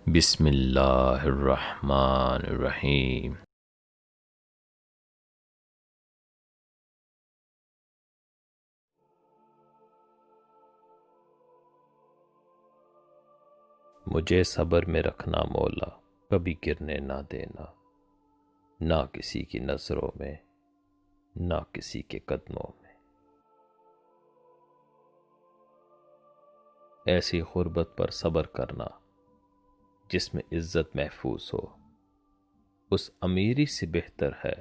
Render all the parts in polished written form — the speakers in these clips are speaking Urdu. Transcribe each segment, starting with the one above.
بسم اللہ الرحمن الرحیم۔ مجھے صبر میں رکھنا مولا، کبھی گرنے نہ دینا، نہ کسی کی نظروں میں نہ کسی کے قدموں میں۔ ایسی غربت پر صبر کرنا جس میں عزت محفوظ ہو، اس امیری سے بہتر ہے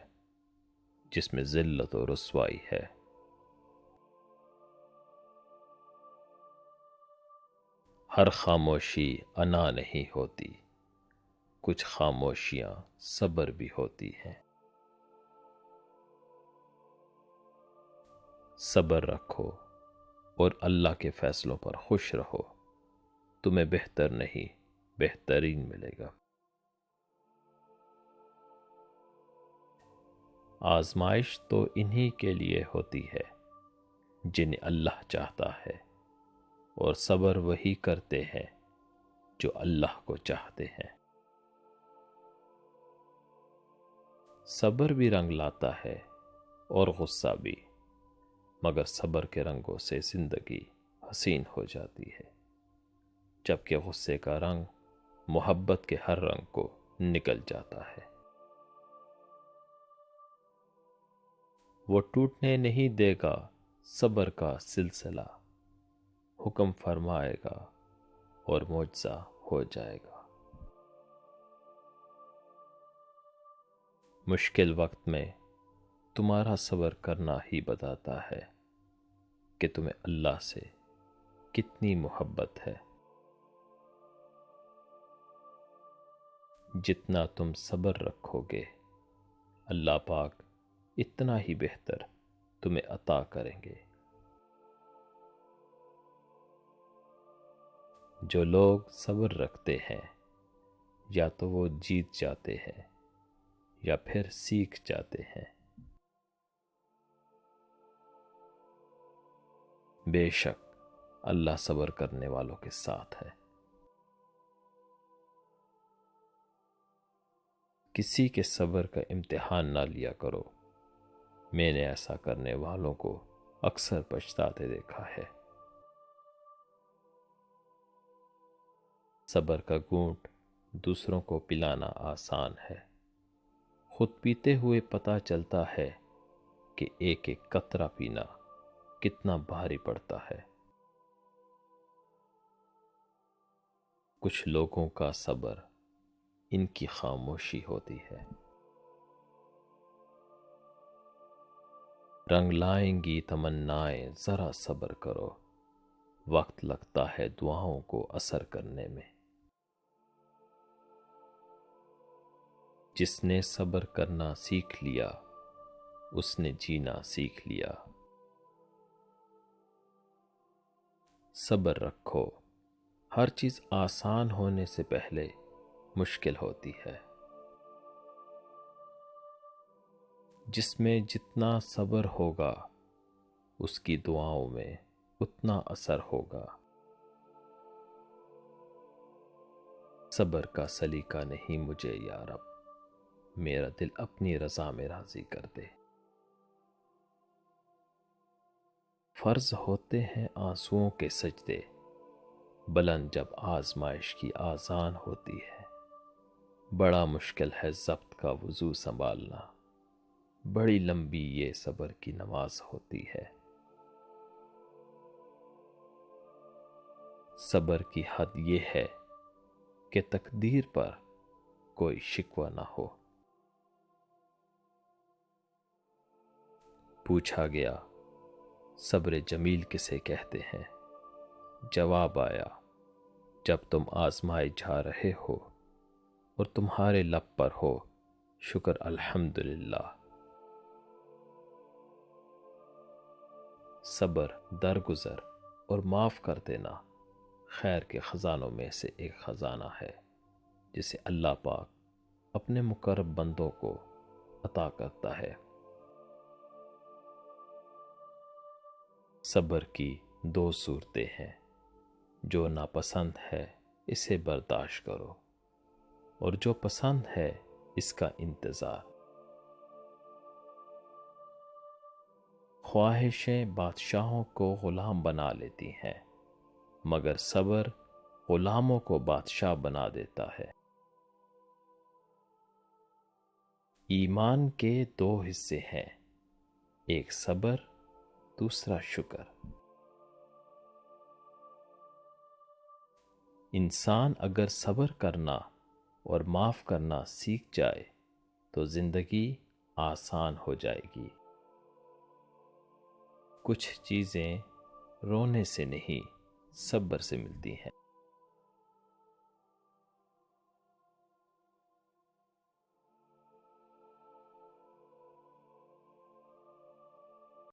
جس میں ذلت و رسوائی ہے۔ ہر خاموشی انا نہیں ہوتی، کچھ خاموشیاں صبر بھی ہوتی ہیں۔ صبر رکھو اور اللہ کے فیصلوں پر خوش رہو، تمہیں بہتر نہیں بہترین ملے گا۔ آزمائش تو انہی کے لیے ہوتی ہے جنہیں اللہ چاہتا ہے، اور صبر وہی کرتے ہیں جو اللہ کو چاہتے ہیں۔ صبر بھی رنگ لاتا ہے اور غصہ بھی، مگر صبر کے رنگوں سے زندگی حسین ہو جاتی ہے، جبکہ غصے کا رنگ محبت کے ہر رنگ کو نگل جاتا ہے۔ وہ ٹوٹنے نہیں دے گا صبر کا سلسلہ، حکم فرمائے گا اور معجزہ ہو جائے گا۔ مشکل وقت میں تمہارا صبر کرنا ہی بتاتا ہے کہ تمہیں اللہ سے کتنی محبت ہے۔ جتنا تم صبر رکھو گے، اللہ پاک اتنا ہی بہتر تمہیں عطا کریں گے۔ جو لوگ صبر رکھتے ہیں، یا تو وہ جیت جاتے ہیں یا پھر سیکھ جاتے ہیں۔ بے شک اللہ صبر کرنے والوں کے ساتھ ہے۔ کسی کے صبر کا امتحان نہ لیا کرو، میں نے ایسا کرنے والوں کو اکثر پچھتاتے دیکھا ہے۔ صبر کا گھونٹ دوسروں کو پلانا آسان ہے، خود پیتے ہوئے پتہ چلتا ہے کہ ایک ایک قطرہ پینا کتنا بھاری پڑتا ہے۔ کچھ لوگوں کا صبر ان کی خاموشی ہوتی ہے۔ رنگ لائیں گی تمنائیں، ذرا صبر کرو، وقت لگتا ہے دعاؤں کو اثر کرنے میں۔ جس نے صبر کرنا سیکھ لیا، اس نے جینا سیکھ لیا۔ صبر رکھو، ہر چیز آسان ہونے سے پہلے مشکل ہوتی ہے۔ جس میں جتنا صبر ہوگا، اس کی دعاؤں میں اتنا اثر ہوگا۔ صبر کا سلیقہ نہیں مجھے یا رب، میرا دل اپنی رضا میں راضی کر دے۔ فرض ہوتے ہیں آنسوؤں کے سجدے، بلند جب آزمائش کی آذان ہوتی ہے۔ بڑا مشکل ہے ضبط کا وضو سنبھالنا، بڑی لمبی یہ صبر کی نماز ہوتی ہے۔ صبر کی حد یہ ہے کہ تقدیر پر کوئی شکوہ نہ ہو۔ پوچھا گیا صبر جمیل کسے کہتے ہیں؟ جواب آیا، جب تم آزمائے جا رہے ہو اور تمہارے لب پر ہو شکر الحمدللہ۔ صبر، درگزر اور معاف کر دینا خیر کے خزانوں میں سے ایک خزانہ ہے، جسے اللہ پاک اپنے مقرب بندوں کو عطا کرتا ہے۔ صبر کی دو صورتیں ہیں، جو ناپسند ہے اسے برداشت کرو، اور جو پسند ہے اس کا انتظار۔ خواہشیں بادشاہوں کو غلام بنا لیتی ہیں، مگر صبر غلاموں کو بادشاہ بنا دیتا ہے۔ ایمان کے دو حصے ہیں، ایک صبر، دوسرا شکر۔ انسان اگر صبر کرنا اور معاف کرنا سیکھ جائے تو زندگی آسان ہو جائے گی۔ کچھ چیزیں رونے سے نہیں، صبر سے ملتی ہیں۔